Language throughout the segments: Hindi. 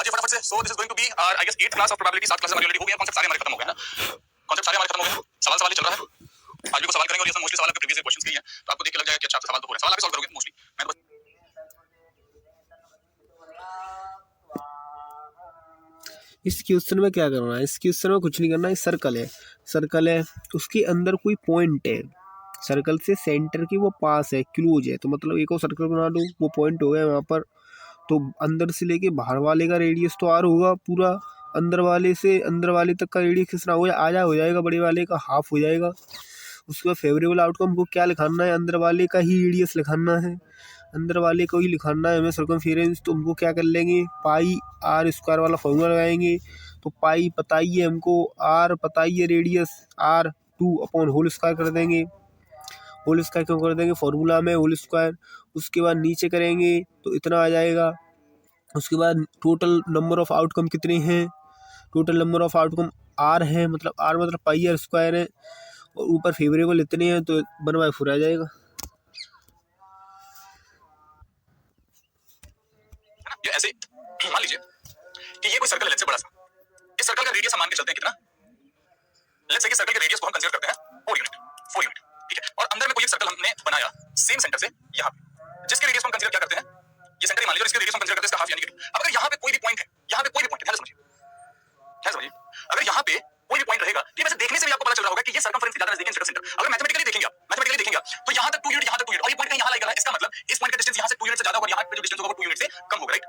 आज फटाफट से so this is going to be I guess 8th class of probability. 7 class हमारी ऑलरेडी हो गई है, कॉन्सेप्ट सारे हमारे खत्म हो गए हैं ना, कॉन्सेप्ट सारे हमारे खत्म हो गए हैं। सवाल ही चल रहा है। आज भी को सवाल करेंगे और ये सब मोस्टली सवाल आपके प्रीवियस क्वेश्चंस के ही हैं, तो आपको देख के लग जाएगा कि अच्छा सवाल तो हो रहे हैं, सवाल आप सॉल्व करोगे मोस्टली। मैं बस इस क्वेश्चन में क्या करना है, इस क्वेश्चन में कुछ नहीं करना है। सर्कल है उसके अंदर कोई पॉइंट है, सर्कल से सेंटर की वो पास है, क्लोज है, तो मतलब एक और सर्कल बना दो, वो पॉइंट हो गया वहाँ पर। तो अंदर से लेके बाहर वाले का रेडियस तो आर होगा पूरा, अंदर वाले से अंदर वाले तक का रेडियस कितना हो हो जाएगा, बड़े वाले का हाफ हो जाएगा। उसके बाद फेवरेबल आउटकम को क्या लिखाना है, अंदर वाले का ही रेडियस लिखाना है, अंदर वाले को ही लिखाना है हमें सर्कमफेरेंस। तो हमको क्या कर लेंगे, पाई आर स्क्वायर वाला फॉर्मूला लगाएंगे। तो पाई पता ही है हमको, आर पता ही है रेडियस, आर 2 होल स्क्वायर कर देंगे। होल स्क्वायर क्यों कर देंगे, फॉर्मूला में होल स्क्वायर। उसके बाद नीचे करेंगे तो इतना आ जाएगा। उसके बाद टोटल नंबर ऑफ आउटकम कितने हैं, total number of outcome are है, मतलब आर मतलब पाई आर स्क्वायर है, और ऊपर फेवरेबल इतने हैं तो 1/4 आ जाएगा। ये ऐसे मान लीजिए कि ये कोई सर्कल है, लेट्स से बड़ा सा, इस सर्कल का रेडियस हम मान के चलते हैं कितना, लेट्स से कि सर्कल के रेडियस को हम कंसीडर करते हैं 4 यूनिट, ठीक है। और अंदर में कोई एक सर्कल हमने बनाया सेम सेंटर से यहाँ पे, जिसके रेडियस को हम कंसीडर क्या करते हैं, ये सेंटर ही मान लीजिए, इसके रेडियस हम कंसीडर करते हैं इसका हाफ यानी कि 2। अब अगर यहाँ पे कोई भी पॉइंट है, यहाँ पे कोई भी पॉइंट है, ध्यान समझिए, अगर यहाँ पे कोई भी पॉइंट रहेगा, ठीक है, वैसे देखने से भी आपको पता चल रहा होगा कि ये सर्कमफेरेंस से ज्यादा नजदीक है सेंटर। अगर मैथमेटिकली देखेंगे आप, तो यहाँ तक 2 यूनिट, यहाँ तक 2 यूनिट, और ये पॉइंट यहाँ लाई कर रहा है, इसका मतलब इस पॉइंट का डिस्टेंस यहाँ से 2 यूनिट से ज्यादा होगा, और यहाँ पे जो डिस्टेंस होगा वो 2 यूनिट से कम होगा, राइट,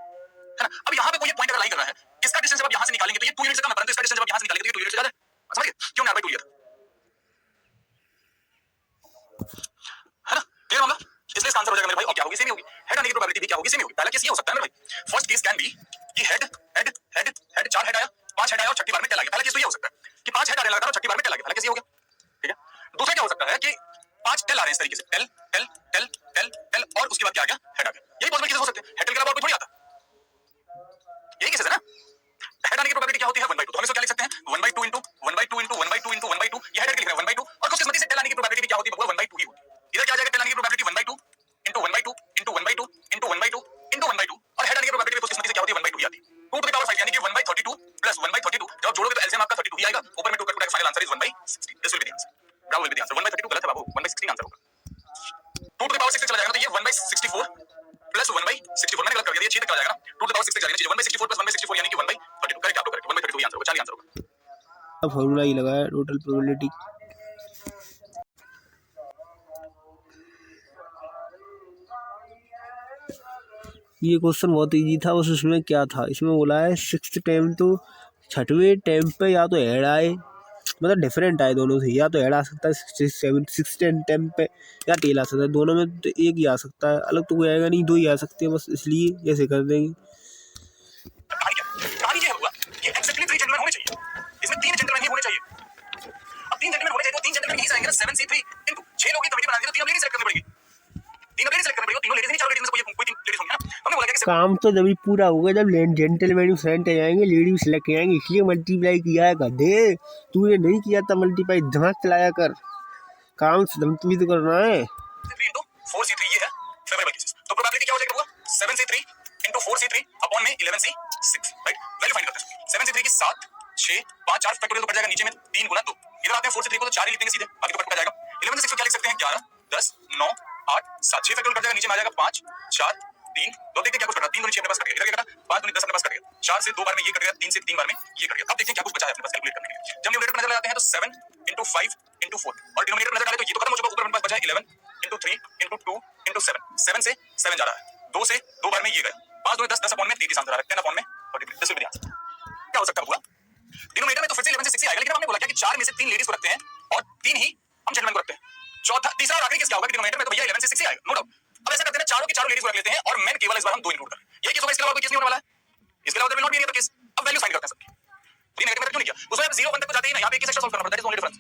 है ना। अब यहाँ पे कोई पॉइंट अगर लाई कर रहा है, इसका डिस्टेंस जब आप यहाँ से निकालेंगे तो ये 2 यूनिट से कम है, परंतु इसका डिस्टेंस जब आप यहाँ से निकालेंगे तो ये 2 यूनिट से ज्यादा है। समझिए क्यों मैंने r/2 लिया था, है ना, क्लियर होगा। इसलिए इसका आंसर हो जाएगा मेरे भाई, और क्या होगी, सेम ही होगी। हेड आने की प्रोबेबिलिटी भी क्या होगी, सेम ही होगी। पहला केस ये हो सकता है मेरे भाई, फर्स्ट केस कैन बी कि head head head head 4 head आया, 5 हेड आया और छठी बार में टेल आ गया। पहला केस तो ये हो सकता है कि 5 हेड आने लगा और छठी बार में टेल आ गया, पहला केस ये हो गया, ठीक है। दूसरा क्या हो सकता है कि 5 टेल आ रहे हैं इस तरीके से, tail tail tail tail tail, और उसके बाद क्या आ गया, हेड आ गया। यही पॉसिबल केसेस हो सकते हैं, हेड टेल के अलावा और कोई थोड़ी आता, यही केसेस है ना। हेड आने की प्रोबेबिलिटी क्या होती है, 1/2। तो हम इसको क्या लिख सकते हैं, 1/2 into 1/2 into 1/2 into 1/2, ये हेड के लिख रहे हैं 1/2, और खुशकिस्मती से टेल आने की प्रोबेबिलिटी क्या होती है, 1/2 ही होती है। इधर क्या आ जाएगा, टेल आने की probability 1/2 into 1/2 into 1/2 into 1/2 into 1/2, और हेड आने की प्रोबेबिलिटी खुशकिस्मती से क्या होती है, 1/2 ही आती है। 2 to the power 5 यानी कि 1/32 plus 1/32, जब जोड़ोगे तो एलसीएम आपका 32 ही आएगा, ऊपर में 2 कर, final answer is 1/16। This will be the answer, Bravo will be the answer. 1/32 गलत है बाबू, 1/16 आंसर होगा। 2 to the power 6 चला जाएगा तो ये 1/64 plus 1/64, मैंने गलत कर दिया, ये 6 तक चला जाएगा ना, 2 to the power 6 तक जाना चाहिए, 1/64 plus 1/64 यानी कि 1/32, करेक्ट, आपको करेक्ट, 1/32 ही आंसर होगा, 40 आंसर होगा। अब फॉर्मूला ही लगाया टोटल प्रोबेबिलिटी। ये क्वेश्चन बहुत इजी था, बस उसमें क्या था, इसमें बोला है 6th टाइम तो 6वें टाइम पे या तो हेड आए, मतलब डिफरेंट आए दोनों से, या तो हेड आ सकता है 6th टाइम पे, या टेल आ सकता है, दोनों में तो एक ही आ सकता है, अलग तो कोई आएगा नहीं, 2 ही आ सकते हैं बस, इसलिए ऐसे कर देंगे। कहानी ये हुआ कि एक्जेक्टली 3 जेंटलमैन होने चाहिए, इसमें 3 जेंटलमैन ही होने चाहिए। अब 3 जेंटलमैन होने चाहिए तो 3 जेंटलमैन यहीं से आएंगे ना, 7C3 इनटू 6 लोगों की कमेटी बनानी है तो 3 लेडीज सेलेक्ट करनी पड़ेगी, 3 लेडीज सेलेक्ट करनी पड़ेगी, तीनों लेडीज नहीं, 4 लेडीज में से कोई 3 लेडीज होंगी ना। हमने बोला कि काम तो जब पूरा होगा जब जेंटलमैन सेलेक्ट जाएंगे, लेडीज सेलेक्ट जाएंगे, इसलिए मल्टीप्लाई किया है गधे, तू ये नहीं किया था मल्टीप्लाई, दिमाग चलाया कर, काम से धमकी तो करना है। 3 into 4C3 ये है फेवरेबल केसेस, तो प्रोबेबिलिटी क्या हो जाएगा, 7C3 into 4C3 अपॉन में 11C6, राइट। वैल्यू फाइंड करते हैं, 7C3 की 7 6 5 4 फैक्टोरियल तो पड़ जाएगा, नीचे में 3 गुना 2, इधर आते हैं 4C3 को तो 4 ही लिख देंगे सीधे, बाकी तो कट जाएगा। 11C6 को क्या लिख सकते हैं, 11 10 9 8 7, 6 फैक्टोरियल कट जाएगा, नीचे में आ जाएगा 5 4 3 2, देखते हैं क्या कुछ कटा, 3 दूनी 6 अपने पास कट गया, इधर क्या कटा 5 दूनी 10 अपने पास कट गया, 4 से 2 बार में ये कट गया, 3 से 3 बार में ये कट गया। अब देखते हैं क्या कुछ बचा है अपने पास कैलकुलेट करने के लिए। जब न्यूमरेटर पर नजर लगाते हैं तो 7 into 5 into 4, और डिनोमिनेटर पर नजर डालें तो ये तो खत्म हो चुका, ऊपर अपने पास बचा है 11 into 3 into 2 into 7, 7 से 7 जा रहा है, 2 से 2 बार में ये गया, 5 दूनी 10 10 अपॉन में 33 आंसर आ रहा है, 10 अपॉन में 33, this will be the answer. क्या हो सकता है पूरा, डिनोमिनेटर में तो फिर से 11 से 6 ही आएगा, लेकिन हमने बोला क्या कि 4 में से 3 लेडीज को रखते हैं और 3 ही हम जेंटलमैन को रखते हैं। चौथा तीसरा और आखिरी केस क्या होगा कि डिनोमिनेटर में तो भैया 11 से 6 ही आएगा, नो डाउट। अब ऐसा करते हैं, चारों की चारों लेडीज को रख लेते हैं और मेन केवल इस बार हम 2 इंक्लूड कर रहे हैं, यही केस होगा, इसके अलावा कोई केस नहीं होने वाला है, इसके अलावा there will not be any other case. अब वैल्यू फाइंड करते हैं सबकी, ये नेगेटिव में क्यों नहीं किया, उसमें 0 1 तक तो जाते ही ना, यहां पे एक केस एक्स्ट्रा सॉल्व करना पड़ता है, that is only difference.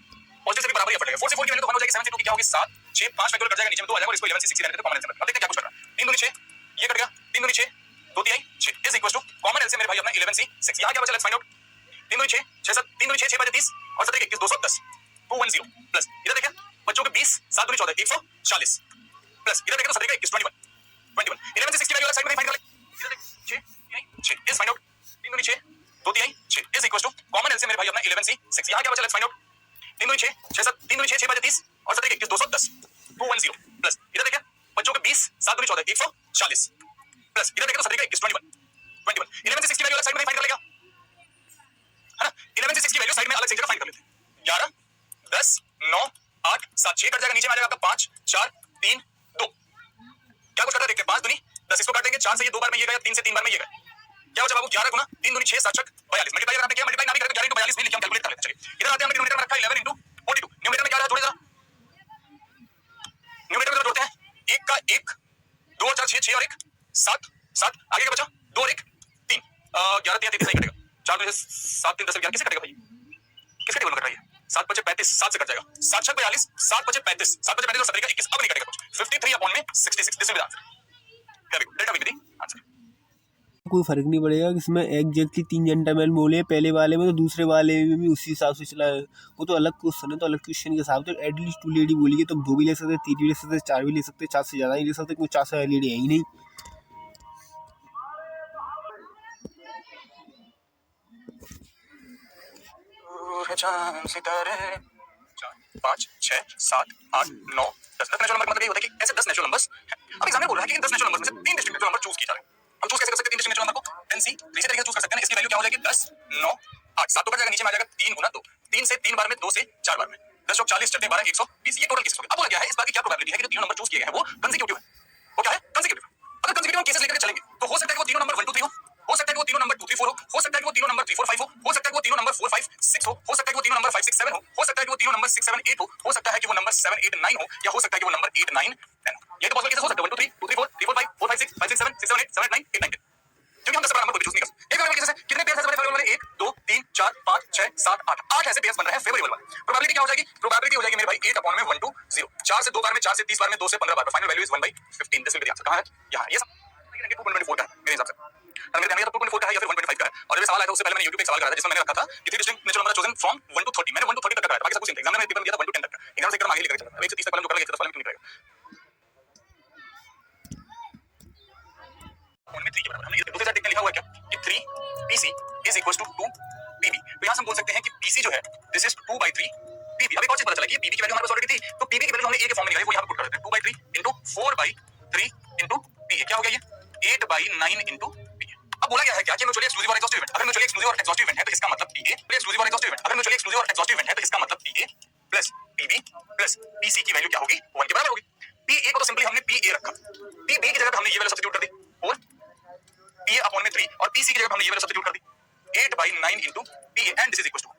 Positive से भी बराबर ही एफर्ट लगेगा, 4 से 4 की वैल्यू तो 1 हो जाएगी, 7 से 2 की क्या होगी 7 6 5 फैक्टोरियल कट जाएगा, नीचे में 2 आ जाएगा, और इसको 11 से 6 रहने देते हैं, कॉमन आंसर। अब देखते हैं क्या कुछ कर रहा है, 3 दूनी 6 ये कट गया, 3 दूनी 6 2 3 6 is equal to common LCM मेरे भाई अपना 11C6, यहां क्या बचा, लेट्स फाइंड आउट। 3 दूनी 6 6 7 3 दूनी 6 6 5 30 और 7 21 210 210 प्लस इधर देखिए बच्चों के 20 7 दूनी 14 140 प्लस इधर देखिए तो 7 21 21 11 से 6 की वैल्यू अलग साइड में फाइंड कर ले, इधर देख 6 6 is find out. 3 2 3 6 is equal to common LCM मेरे भाई अपना 11c6। यहां क्या बचा, लेट्स फाइंड आउट। 3 2 6 6 7 3 2 6 6 30 और 7 21 210 210 प्लस इधर देखिए बच्चों के 20 7 2 14 140 प्लस इधर देखिए तो 7 21 21 11 से 6 की वैल्यू अलग साइड में फाइंड कर लेगा, है ना। 11 से 6 की वैल्यू साइड में अलग से जगह फाइंड कर लेते हैं। 11 10 9 8 7 6 कट जाएगा, नीचे में आ जाएगा आपका 5 4 3 2। क्या कुछ करता है देखते हैं। 5 दूनी 10 इसको काट देंगे, 4 से ये 2 बार में ये गया, 3 से 3 बार में ये गया। क्या बचा बाबू 11 गुना 3 दूनी 6 7 42 मल्टीप्लाई करना क्या, मल्टीप्लाई ना भी करें तो 11 42 भी लिख के हम कैलकुलेट कर लेते हैं। चलिए इधर आते हैं, हमने डिनोमिनेटर में रखा 11 42। न्यूमरेटर में क्या रहा जोड़े जरा, न्यूमरेटर में जोड़ते हैं 1 का 1 2 और 4 6 6 और 1 7 7 आगे क्या बचा 2 और 1 3 11 3 33 कटेगा 4 2 7 3 10 11 किससे कटेगा भाई, किसके टेबल में कट रहा है 7 5 35 7 से कट जाएगा 7 6 42 7 5 35 7 5 35 और 17 का 21 अब नहीं कटेगा कुछ 53 अपॉन में 66 this will be answer. Very good, delta we be the answer. कोई फर्क नहीं पड़ेगा कि इसमें एग्जैक्टली 3 जेंटलमैन बोले पहले वाले में तो दूसरे वाले में भी उसी हिसाब से चला है। वो तो अलग क्वेश्चन है, तो अलग क्वेश्चन के हिसाब से एटलीस्ट 2 लेडी बोलिए तो 2 भी ले सकते, 3 भी ले सकते, 4 भी ले सकते, 4 से ज़्यादा ही ले सकते, क्योंकि 4 से लेडी है ही नहीं। सितारे 5 6 7 8 9 10 नेचुरल नंबर मतलब ये होता है कि ऐसे 10 नेचुरल नंबर्स अब एग्जाम में बोल रहा है कि इन 10 नेचुरल नंबर्स में से 3 डिस्टिंक्ट नेचुरल नंबर चूज किए जा रहे हैं। हम चूज कैसे कर सकते हैं 3 डिस्टिंक्ट नेचुरल नंबर को 10c इसी तरीके से चूज कर सकते हैं। इसकी वैल्यू क्या हो जाएगी 10 9 8 7 तो कट जाएगा, नीचे में आ जाएगा 3 गुना 2 3 से 3 बार में 2 से 4 बार में 10 चौक 40 चट्टे 12 120 ये टोटल केसेस हो गए। अब बोला क्या है इस बार की क्या प्रोबेबिलिटी है कि जो तीनों नंबर चूज किए गए हैं वो कंसेक्यूटिव है। वो क्या है कंसेक्यूटिव। अगर कंसेक्यूटिव केसेस लेकर चलेंगे तो हो सकता है कि वो तीनों नंबर 1 2 3 हो सकता है कि वो तीनों नंबर 2 3 4 हो सकता है कि वो तीनों नंबर 3 4 5 हो सकता है कि वो तीनों नंबर 4 5 6 हो सकता है कि वो तीनों नंबर 5 6 7 हो सकता है कि वो तीनों नंबर 6 7 8 हो सकता है कि वो नंबर 7 8 9 हो या हो सकता है कि वो नंबर 8 9 10 हो। ये तो पॉसिबल केसेस हो सकते हैं 1 2 3 2 3 4 3 4 5 4 5 6 5 6 7 6 7 8 7 8 9 8 9 10 क्योंकि हम 10 नंबर को चूज नहीं कर सकते। एक फेवरेबल केसेस है कितने पेयर्स है फेवरेबल वाले 1 2 3 4 5 6 7 8 8 ऐसे पेयर्स बन रहे हैं फेवरेबल वाले। प्रोबेबिलिटी क्या हो जाएगी, प्रोबेबिलिटी हो जाएगी मेरे भाई 8 अपॉन में 1 2 0 4 से 2 बार में 4 से 30 बार में 2 से 15 बार में final value is 1/15 this will be the answer. कहां है यहां ये सब 2.24 का है मेरे हिसाब से, अगर मेरे ध्यान में तो 2.4 का है या फिर 1.5 का है। और जब सवाल आया था उससे पहले मैंने YouTube पे एक सवाल करा था जिसमें मैंने रखा था कि 3 distinct natural number chosen from 1 to 30 मैंने 1 to 30 तक कराया था, बाकी सब कुछ एग्जाम में पेपर में दिया था 1 to 10 तक का। एग्जाम से एकदम आगे लेकर चला था 1 से 30 तक कॉलम जो कर लेगा तो सवाल में क्यों नहीं करेगा। उनमें 3 के बराबर हमने दूसरे साइड लिखा हुआ है क्या कि 3 PC is equals to 2 PB। तो यहां से हम बोल सकते हैं कि PC जो है दिस इज 2/3 PB। अब एक और चीज पता चला कि PB की वैल्यू हमारे पास ऑलरेडी थी, तो PB की वैल्यू हमने A के फॉर्म में निकाली, वो यहां पे पुट कर देते हैं 2/3 into 4/3 into PA। क्या हो गया ये 8/9 into PA। अब बोला गया है क्या कि म्यूचुअली एक्सक्लूसिव और एग्जॉस्टिव इवेंट, अगर म्यूचुअली एक्सक्लूसिव और एग्जॉस्टिव इवेंट है तो इसका मतलब PA एक्सक्लूसिव और एग्जॉस्टिव इवेंट, अगर म्यूचुअली एक्सक्लूसिव और एग्जॉस्टिव इवेंट है तो इसका मतलब PA plus PB plus PC की वैल्यू क्या होगी 1 के बराबर होगी। PA को तो सिंपली हमने PA रखा, PB की जगह पे हमने ये वैल्यू सब्स्टिट्यूट कर दी और PA अपॉन में 3 और PC की जगह हमने ये वैल्यू सब्स्टिट्यूट कर दी 8/9 into PA and this is equal to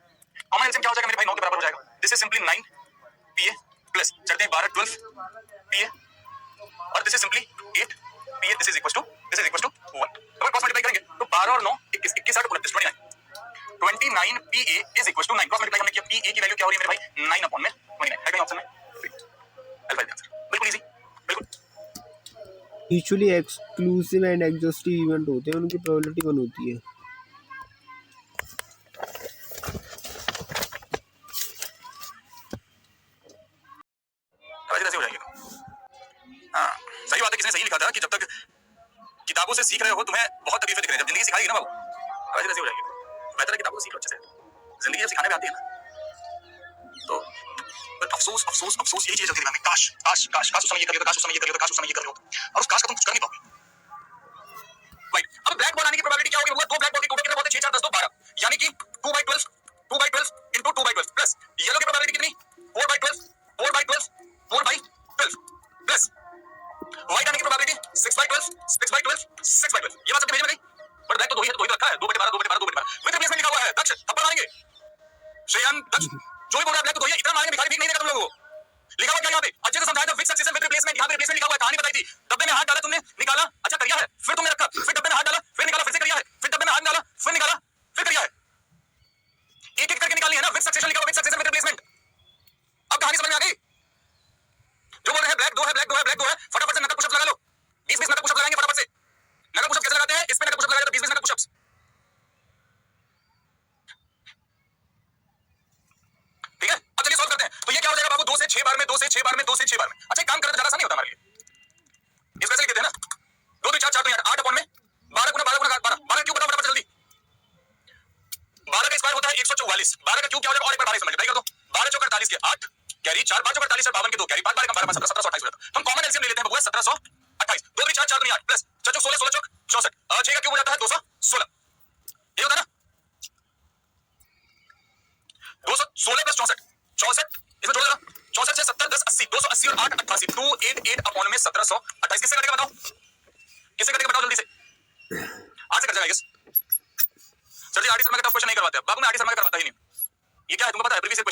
common LCM क्या हो जाएगा मेरे भाई 9 के बराबर हो जाएगा। This is simply 9 PA plus चलते हैं 12 12 PA और this is simply 8 PA this is equal to 1। तो क्रॉस मल्टीप्लाई करेंगे तो 12 और 9 21 21 8 29 29 PA is equal to 9 cross multiply हमने किया PA की वैल्यू क्या हो रही है मेरे भाई 9 अपॉन में 29 है कहीं ऑप्शन में अल्फा द आंसर। बिल्कुल इजी बिल्कुल। Mutually exclusive and exhaustive event होते हैं उनकी प्रोबेबिलिटी 1 होती है। ऐसे हो जाएगी। हाँ सही बात है, किसने सही लिखा था कि जब तक किताबों से सीख रहे हो तुम्हें बहुत तकलीफें दिख रही है, जब जिंदगी सिखाएगी ना बाबू ऐसे हो जाएगी। बेहतर है किताबों से सीख लो अच्छे से, जिंदगी जब सिखाने में आती है ना तो पर अफसोस अफसोस अफसोस यही चीज होती है दिमाग में, काश काश काश काश उस समय ये कर लिया, काश उस समय ये कर लिया, काश उस समय ये कर लिया, और उस काश का तुम कुछ कर नहीं पाओगे। राइट अब ब्लैक बॉल आने की प्रोबेबिलिटी क्या होगी, दो ब्लैक बॉल के टोटल कितने बोलते 6 4 10 2 12 यानी कि 2/12 2/12 into 2/12 प्लस येलो की प्रोबेबिलिटी कितनी 4/12 4/12 4/12 प्लस व्हाइट आने की प्रोबेबिलिटी 6/12 6/12 6/12। ये बात सबके भेज में गई, बट ब्लैक तो दो ही है, तो दो ही रखा है 2/12 2/12 2/12 विद रिप्लेसमेंट लिखा हुआ है। दक्ष थप्पड़ मारेंगे श्रेयन दक्ष जो भी बोल रहा है ब्लैक तो दो ही है, इतना मारेंगे भिखारी भीख नहीं देगा तुम लोगों को। लिखा हुआ क्या यहाँ पे अच्छे से समझाया था, विद सक्सेशन विद रिप्लेसमेंट, यहाँ पे रिप्लेसमेंट लिखा हुआ है, कहानी बताई थी डब्बे में हाथ डाला तुमने निकाला अच्छा करिया है, फिर तुमने रखा, फिर डब्बे में हाथ डाला फिर निकाला, फिर से करिया है, फिर डब्बे में हाथ डाला फिर निकाला फिर करिया है, एक एक करके निकालनी है ना। विद सक्सेशन लिखा हुआ, विद सक्सेशन विद रिप्लेसमेंट। अब कहानी समझ में आ गई, जो बोल रहे हैं ब्लैक दो है ब्लैक दो है ब्लैक दो है, फटाफट से नकल पुशअप्स लगा लो, 20-20 नकल पुशअप्स लगाएंगे फटाफट से। नकल पुशअप कैसे लगाते हैं, इस पे नकल पुशअप लगाएगा तो 20-20 नकल पुशअप्स। ठीक है अब चलिए सॉल्व करते हैं। तो ये क्या हो जाएगा बाबू 2 से 6 बार में 2 से 6 बार में 2 से 6 बार में। अच्छा एक काम करें तो ज्यादा आसान नहीं होता हमारे लिए, इस वैसे लिख देते हैं ना 2 2 4 4 2 8 अपॉन में 12 गुना 12 गुना 12 12 क्यों बताओ फटाफट जल्दी 48, 12 का क्यूब क्या हो जाएगा और एक बार 12 से मल्टीप्लाई कर दो, 12 चौक 48 के 8 कैरी 4 5 चौक 48 और 52 के 2 कैरी 5 12 का 12 17 1728 हो जाता है। हम कॉमन एलसीएम ले लेते हैं बबुआ 1728, 2 3 4 4 2 8 प्लस 4 चौक 16 16 चौक 64, 6 का क्यूब हो जाता है 216, ये होता है ना 216 प्लस 64 64, इसमें जोड़ देना 64 से 70 10 80 280 और 8 88 288 अपॉन में 1728 किससे कटेगा बताओ, किससे कटेगा बताओ जल्दी से, आज से कट जाएगा। सर जी आरटी शर्मा का टफ क्वेश्चन नहीं करवाते, बाबू मैं आरटी शर्मा का करवाता ही नहीं। ये क्या है तुमको पता है, प्रीवियस ईयर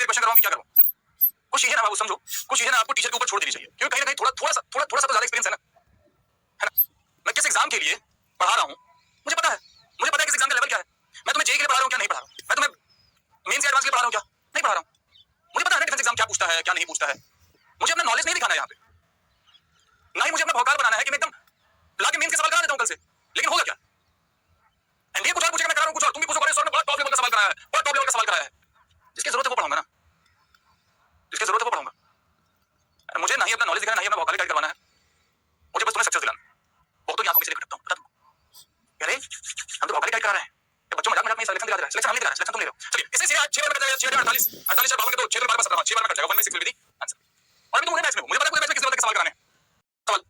क्वेश्चन करवाऊं कि क्या करूं, कुछ चीजें ना बाबू समझो, कुछ चीजें ना आपको टीचर के ऊपर छोड़ देनी चाहिए, क्योंकि कहीं ना कहीं थोड़ा सा तो ज्यादा एक्सपीरियंस है ना, मैं किस एग्जाम के लिए पढ़ा रहा हूं मुझे पता है किस एग्जाम का लेवल क्या है, मैं तुम्हें जेईई के लिए पढ़ा रहा हूं क्या नहीं पढ़ा रहा हूं, मैं तुम्हें मेंस या एडवांस के लिए पढ़ा रहा हूं क्या नहीं पढ़ा रहा हूं, मुझे पता है ना डिफेंस एग्जाम क्या पूछता है क्या नहीं पूछता है, मुझे अपना नॉलेज नहीं दिखाना है यहाँ पे, ना ही मुझे अपना भौकाल बनाना है कि मैं एकदम लाके मेंस के सवाल करा देता हूं कल से, लेकिन होगा क्या, एनडीए कुछ और पूछेगा मैं करा रहा हूं कुछ और, तुम भी पूछो सर ने बहुत टॉप लेवल का सवाल कराया है, बहुत टॉप लेवल का सवाल कराया है, जिसकी जरूरत है वो पढ़ाऊंगा ना, जिसकी जरूरत है वो पढ़ाऊंगा, मुझे नहीं अपना नॉलेज दिखाना, नहीं अपना वोकैबुलरी गाइड करवाना है, मुझे बस तुम्हें सक्सेस दिलाना, बहुत तो आंखों में से खटकता हूं पता तुमको, अरे हम तो वोकैबुलरी गाइड करा रहे हैं, ये बच्चों मजाक में सिलेक्शन दिला रहे हैं, सिलेक्शन हम नहीं दिला रहे, सिलेक्शन तुम ले रहे हो, चलिए इसे 6 बार में कट जाएगा, 6 48 48 और 52 के 2 6 बार 17 6 बार में कट जाएगा, 1 में 6 विल बी द आंसर, और अभी तुम पूरे मैच में हो, मुझे पता है पूरे मैच में किस लेवल के सवाल कराने हैं, सवाल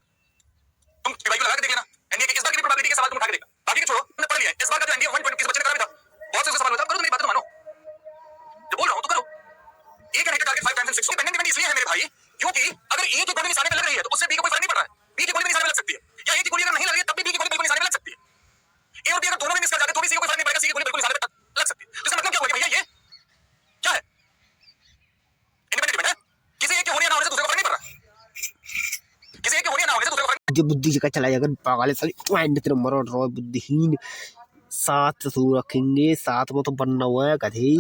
तुम डिवाइड लगा के देख लेना, एनडीए के इस बार की प्रोबेबिलिटी के सवाल तुम उठा के देखना, बाकी के छोड़ो तुमने पढ़ लिया है, इस बार का जो एनडीए 120 किस बच्चे ने करा था, बहुत से सवाल होता है, करो मेरी बात तो मानो, जो बोल रहा हूं तो करो, ए का negative target 5 times 6 pendant depend इसलिए है मेरे भाई, क्योंकि अगर ए की गोली निशाने पे लग रही है तो उससे बी को कोई फर्क नहीं पड़ रहा है, बी की गोली भी निशाने पे लग सकती है, या ए की गोली अगर नहीं लग रही है तब भी बी की गोली बिल्कुल निशाने पे लग सकती है, ए और बी अगर दोनों में मिस कर जाते तो भी सी को कोई फर्क नहीं पड़ेगा, सी की गोली बिल्कुल निशाने पे लग सकती है, तो इसका मतलब क्या हुआ कि भैया ये क्या है, इंडिपेंडेंट डिपेंड है, किसी एक के होने या ना होने से दूसरे को फर्क नहीं पड़ रहा, किसी एक के होने या ना होने से दूसरे को फर्क जो बुद्धि जगह चला जाएगा पागल साली पॉइंट तेरे मरो रो बुद्धिहीन, साथ ससुर रखेंगे साथ में तो बनना हुआ है कभी